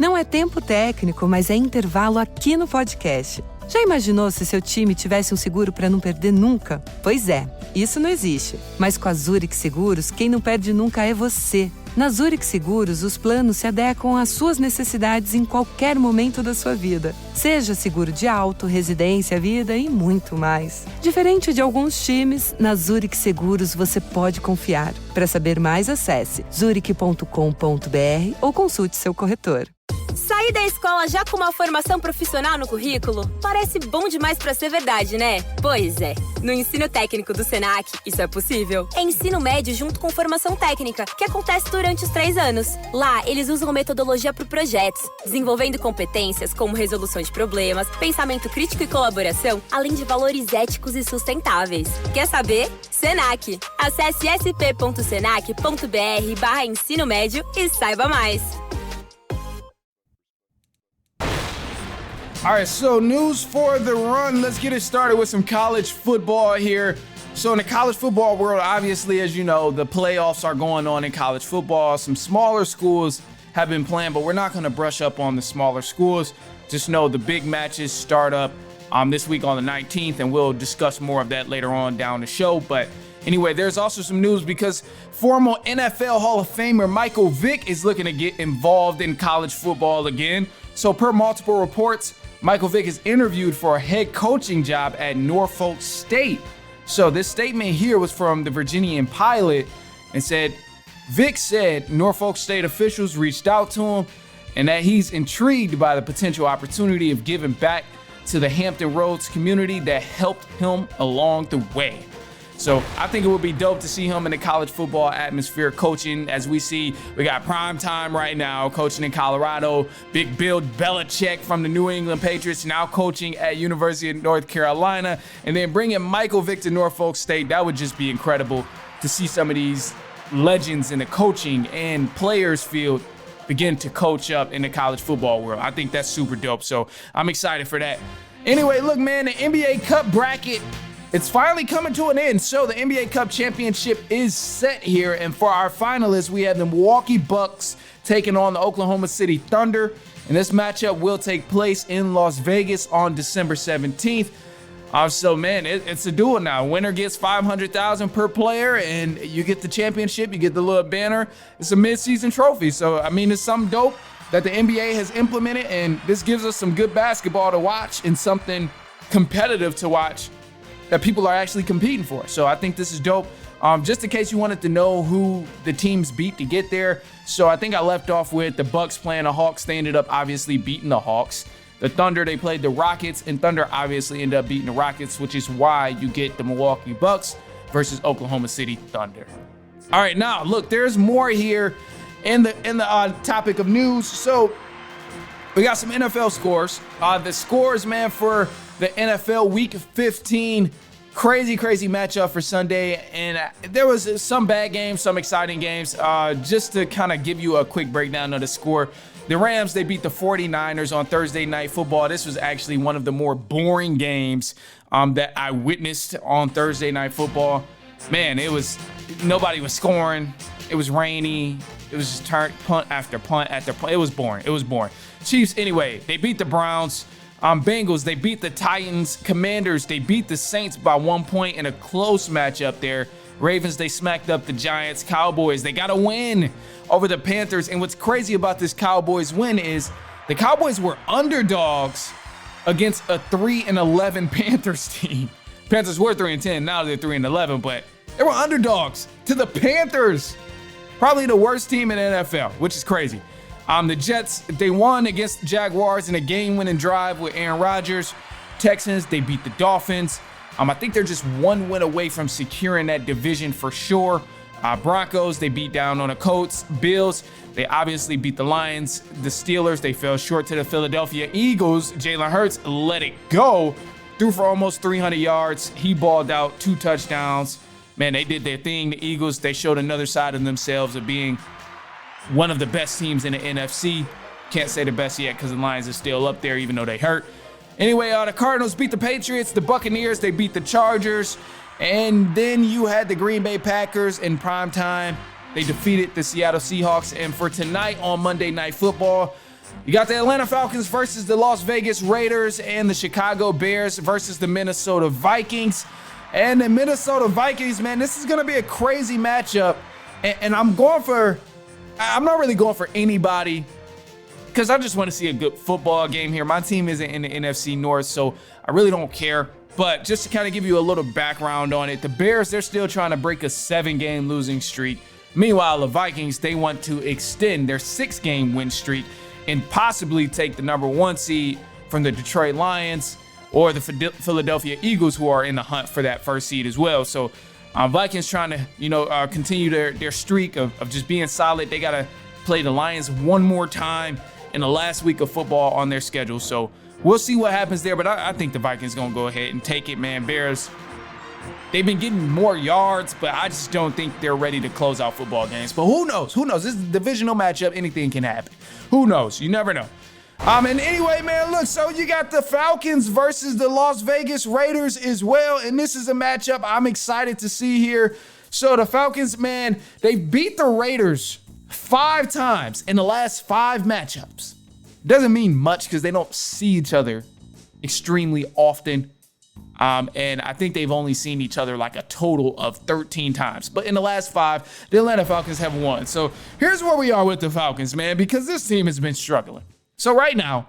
Não é tempo técnico, mas é intervalo aqui no podcast. Já imaginou se seu time tivesse um seguro para não perder nunca? Pois é, isso não existe. Mas com a Zurich Seguros, quem não perde nunca é você. Na Zurich Seguros, os planos se adequam às suas necessidades em qualquer momento da sua vida. Seja seguro de auto, residência, vida e muito mais. Diferente de alguns times, na Zurich Seguros você pode confiar. Para saber mais, acesse zurich.com.br ou consulte seu corretor. Sair da escola já com uma formação profissional no currículo? Parece bom demais pra ser verdade, né? Pois é. No ensino técnico do Senac, isso é possível. É ensino médio junto com formação técnica, que acontece durante os 3 anos. Lá, eles usam metodologia para projetos, desenvolvendo competências como resolução de problemas, pensamento crítico e colaboração, além de valores éticos e sustentáveis. Quer saber? Senac. Acesse sp.senac.br/ensino médio e saiba mais. All right, so news for the run. Let's get it started with some college football here. So in the college football world, obviously, as you know, the playoffs are going on in college football. Some smaller schools have been playing, but we're not going to brush up on the smaller schools. Just know the big matches start up this week on the 19th, and we'll discuss more of that later on down the show. But anyway, there's also some news because former NFL Hall of Famer Michael Vick is looking to get involved in college football again. So per multiple reports, Michael Vick is interviewed for a head coaching job at Norfolk State. So this statement here was from the Virginian Pilot and said, Vick said Norfolk State officials reached out to him and that he's intrigued by the potential opportunity of giving back to the Hampton Roads community that helped him along the way. So I think it would be dope to see him in the college football atmosphere coaching. As we see, we got prime time right now coaching in Colorado. Big Bill Belichick from the New England Patriots now coaching at University of North Carolina. And then bringing Michael Vick to Norfolk State, that would just be incredible to see some of these legends in the coaching and players field begin to coach up in the college football world. I think that's super dope. So I'm excited for that. Anyway, look, man, the NBA Cup bracket, it's finally coming to an end. So the NBA Cup championship is set here. And for our finalists, we have the Milwaukee Bucks taking on the Oklahoma City Thunder. And this matchup will take place in Las Vegas on December 17th. So, man, it's a duel now. Winner gets $500,000 per player, and you get the championship. You get the little banner. It's a midseason trophy. So, I mean, it's something dope that the NBA has implemented. And this gives us some good basketball to watch and something competitive to watch that people are actually competing for. So I think this is dope. Just in case you wanted to know who the teams beat to get there. So I think I left off with the Bucks playing the Hawks. They ended up obviously beating the Hawks. The Thunder, they played the Rockets, and Thunder obviously ended up beating the Rockets, which is why you get the Milwaukee Bucks versus Oklahoma City Thunder. All right, now look, there's more here in the topic of news. So we got some NFL scores. The scores, man, for the NFL Week 15, crazy matchup for Sunday. And there was some bad games, some exciting games. Just to kind of give you a quick breakdown of the score. The Rams, they beat the 49ers on Thursday Night Football. This was actually one of the more boring games that I witnessed on Thursday Night Football. Man, nobody was scoring. It was rainy. It was just punt after punt after punt. It was boring. Chiefs, anyway, they beat the Browns. Bengals, they beat the Titans. Commanders, they beat the Saints by 1 point in a close matchup there. Ravens, they smacked up the Giants. Cowboys, they got a win over the Panthers. And what's crazy about this Cowboys win is the Cowboys were underdogs against a 3-11 Panthers team. Panthers were 3-10, now they're 3-11, but they were underdogs to the Panthers. Probably the worst team in the NFL, which is crazy. The Jets, they won against the Jaguars in a game-winning drive with Aaron Rodgers. Texans, they beat the Dolphins. I think they're just one win away from securing that division for sure. Broncos, they beat down on the Colts. Bills, they obviously beat the Lions. The Steelers, they fell short to the Philadelphia Eagles. Jalen Hurts let it go. Threw for almost 300 yards. He balled out 2 touchdowns. Man, they did their thing. The Eagles, they showed another side of themselves of being one of the best teams in the NFC. Can't say the best yet because the Lions are still up there even though they hurt. Anyway, the Cardinals beat the Patriots. The Buccaneers, they beat the Chargers. And then you had the Green Bay Packers in prime time. They defeated the Seattle Seahawks. And for tonight on Monday Night Football, You got the Atlanta Falcons versus the Las Vegas Raiders, and the Chicago Bears versus the Minnesota Vikings. And the Minnesota Vikings, man, this is going to be a crazy matchup. And I'm not really going for anybody because I just want to see a good football game here. My team isn't in the NFC North, so I really don't care. But just to kind of give you a little background on it, the Bears, they're still trying to break a 7-game losing streak. Meanwhile, the Vikings, they want to extend their 6-game win streak and possibly take the number 1 seed from the Detroit Lions or the Philadelphia Eagles, who are in the hunt for that first seed as well. So Vikings trying to, continue their streak of just being solid. They got to play the Lions one more time in the last week of football on their schedule. So we'll see what happens there. But I think the Vikings going to go ahead and take it, man. Bears, they've been getting more yards, but I just don't think they're ready to close out football games. But who knows? Who knows? This is a divisional matchup. Anything can happen. Who knows? You never know. And anyway, man, look, so you got the Falcons versus the Las Vegas Raiders as well. And this is a matchup I'm excited to see here. So the Falcons, man, they beat the Raiders 5 times in the last 5 matchups. Doesn't mean much because they don't see each other extremely often. And I think they've only seen each other like a total of 13 times. But in the last 5, the Atlanta Falcons have won. So here's where we are with the Falcons, man, because this team has been struggling. So right now,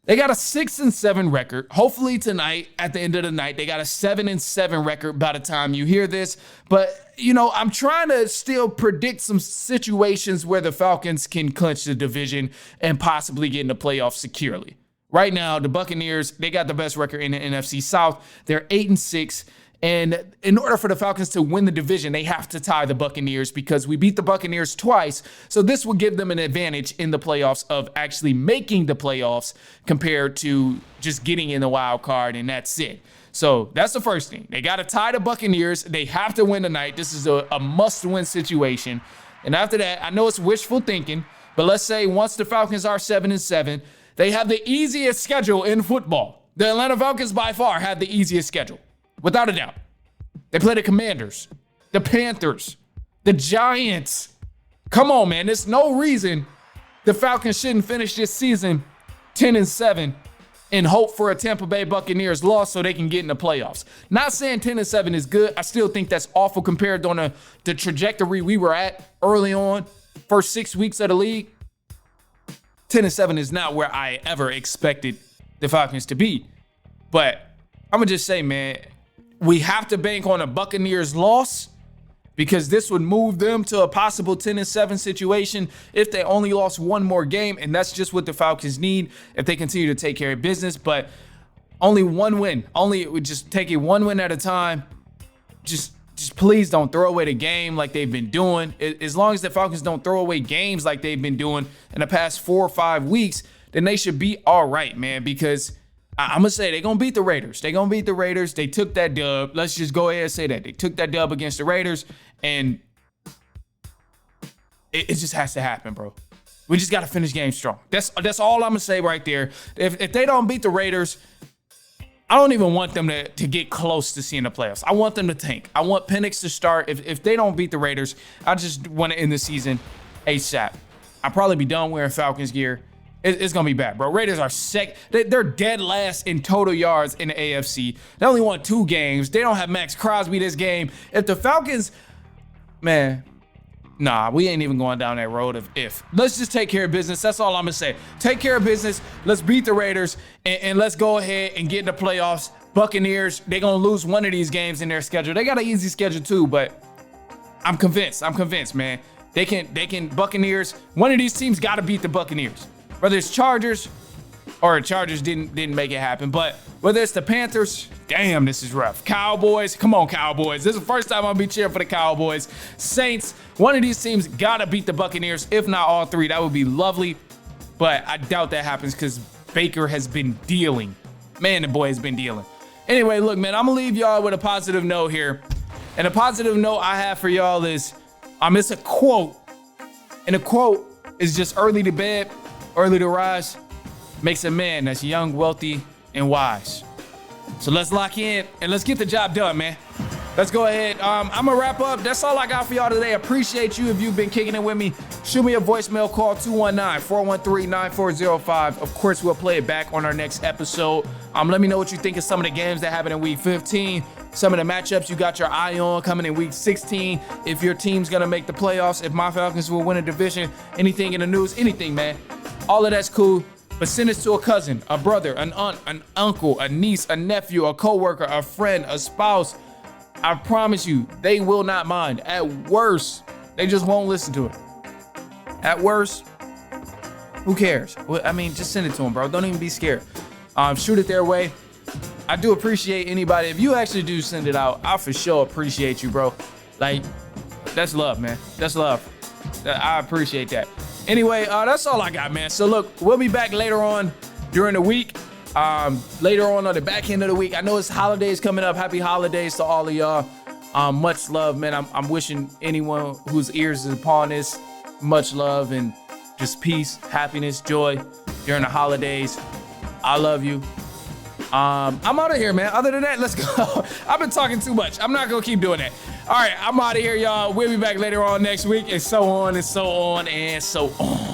they got a 6-7 record. Hopefully tonight, at the end of the night, they got a 7-7 record by the time you hear this. But, I'm trying to still predict some situations where the Falcons can clinch the division and possibly get in the playoffs securely. Right now, the Buccaneers, they got the best record in the NFC South. They're 8-6. And in order for the Falcons to win the division, they have to tie the Buccaneers because we beat the Buccaneers twice. So this will give them an advantage in the playoffs of actually making the playoffs compared to just getting in the wild card, and that's it. So that's the first thing. They got to tie the Buccaneers. They have to win tonight. This is a must-win situation. And after that, I know it's wishful thinking, but let's say once the Falcons are 7-7, they have the easiest schedule in football. The Atlanta Falcons by far have the easiest schedule, without a doubt. They play the Commanders, the Panthers, the Giants. Come on, man. There's no reason the Falcons shouldn't finish this season 10-7 and hope for a Tampa Bay Buccaneers loss so they can get in the playoffs. Not saying 10-7 is good. I still think that's awful compared to the trajectory we were at early on, first 6 weeks of the league. 10-7 is not where I ever expected the Falcons to be. But I'm going to just say, man, we have to bank on a Buccaneers loss because this would move them to a possible 10-7 situation if they only lost one more game. And that's just what the Falcons need if they continue to take care of business. But only one win. Just take it one win at a time. Just please don't throw away the game like they've been doing. As long as the Falcons don't throw away games like they've been doing in the past 4 or 5 weeks, then they should be all right, man, because I'm going to say they're going to beat the Raiders. They're going to beat the Raiders. They took that dub. Let's just go ahead and say that. They took that dub against the Raiders, and it just has to happen, bro. We just got to finish games strong. That's all I'm going to say right there. If they don't beat the Raiders, I don't even want them to get close to seeing the playoffs. I want them to tank. I want Penix to start. If they don't beat the Raiders, I just want to end the season ASAP. I'll probably be done wearing Falcons gear. It's going to be bad, bro. Raiders are sick. They're dead last in total yards in the AFC. They only won 2 games. They don't have Max Crosby this game. If the Falcons, man, nah, we ain't even going down that road of if. Let's just take care of business. That's all I'm going to say. Take care of business. Let's beat the Raiders, and let's go ahead and get in the playoffs. Buccaneers, they're going to lose one of these games in their schedule. They got an easy schedule too, but I'm convinced, man. They can Buccaneers. One of these teams got to beat the Buccaneers. Whether it's Chargers or Chargers didn't make it happen, but whether it's the Panthers, damn, this is rough. Cowboys, come on, Cowboys. This is the first time I'll be cheering for the Cowboys. Saints, one of these teams gotta beat the Buccaneers, if not all 3. That would be lovely, but I doubt that happens because Baker has been dealing. Man, the boy has been dealing. Anyway, look, man, I'm gonna leave y'all with a positive note here. And a positive note I have for y'all is, it's a quote. And the quote is just early to bed, early to rise makes a man that's young, wealthy, and wise. So let's lock in and let's get the job done, man. Let's go ahead. I'm gonna wrap up. That's all I got for y'all today. Appreciate you if you've been kicking it with me. shoot me a voicemail, call 219-413-9405. Of course, we'll play it back on our next episode. Let me know what you think of some of the games that happened in week 15, some of the matchups you got your eye on coming in week 16, if your team's going to make the playoffs, if my Falcons will win a division, anything in the news, anything, man. All of that's cool, but send this to a cousin, a brother, an aunt, an uncle, a niece, a nephew, a coworker, a friend, a spouse. I promise you, they will not mind. At worst, they just won't listen to it. At worst, who cares? Well, I mean, just send it to them, bro. Don't even be scared. Shoot it their way. I do appreciate anybody. If you actually do send it out, I for sure appreciate you, bro. Like, that's love, man. That's love. I appreciate that. Anyway, that's all I got, man. So look, we'll be back later on during the week. Later on the back end of the week. I know it's holidays coming up. Happy holidays to all of y'all. Much love, man. I'm wishing anyone whose ears is upon this much love and just peace, happiness, joy during the holidays. I love you. I'm out of here, man. Other than that, let's go. I've been talking too much. I'm not going to keep doing that. All right, I'm out of here, y'all. We'll be back later on next week, and so on and so on and so on.